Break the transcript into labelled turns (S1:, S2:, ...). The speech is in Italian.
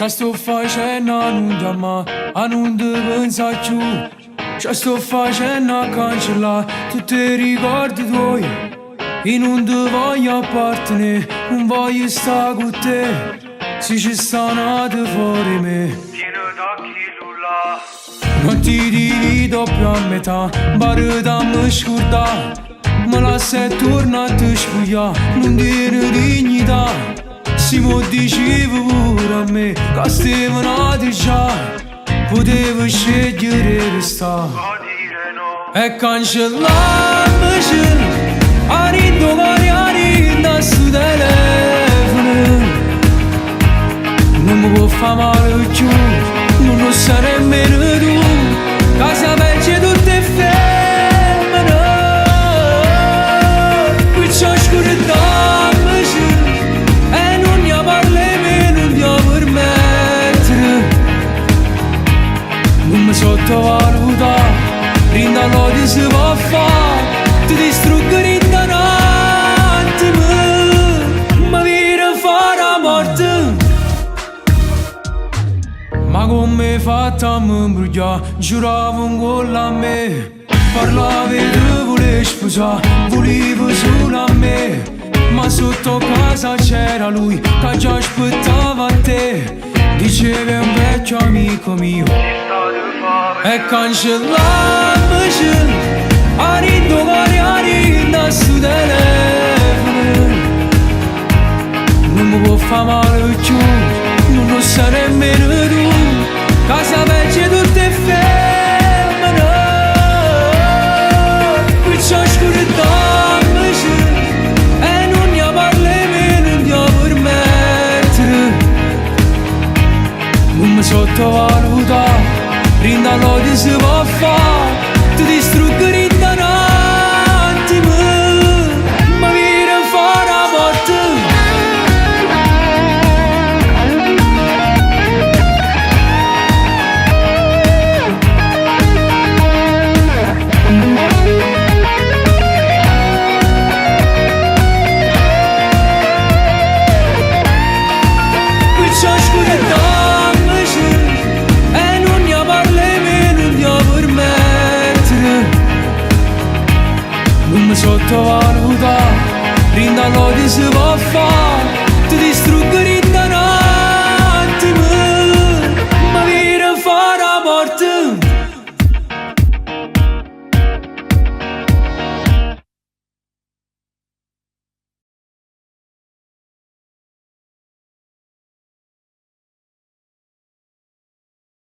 S1: Ce sto facendo a non chiamare, a non ti pensare più. Ce sto facendo a cancellare tutti i ricordi tuoi. E non ti voglio appartenere, non voglio stare con te. Se ci sta nata fuori me,
S2: pieno d'occhi lulla.
S1: non ti divido più a metà, pare da me scordare. Me la sei tornata a spugliare, non dire dignità. Si mo dicevo pure a me, che stiamo nati già. Potevo scegliere di stare
S2: Può dire no.
S1: e cancellarmici. Arrivo magari da sto telefono. Non mi può fare male più, non lo sai nemmeno tu. Casa peggio tutte femmine. Qui c'ho scuritamici e non ne parli non ti permettere. Non mi sottovaluta, rinda l'odio si può fare. Ti distruggere da un attimo, ma viene fare la morte. Ma come fatta a me bruciare, giuravo un gol a me. Parlavi di voler sposare, volevo solo a me. Ma sotto casa c'era lui, che già aspettava a te. Dicevi un vecchio amico mio e cancellarmici. Arrivo magari da sto telefono. Non mi può fare male più, non lo sai nemmeno tu. Casa peggio tutte femmine. Qui c'ho scuritamici e non ne parli non ti permettere. Non mi sottovaluta, rinda l'odio si può fare. Ti distruggere da un attimo, ma viene a fare la morte. Qui c'ho scuritamici e non ne parli non ti permettere. Non mi sottovaluta, rinda l'odio si può fare.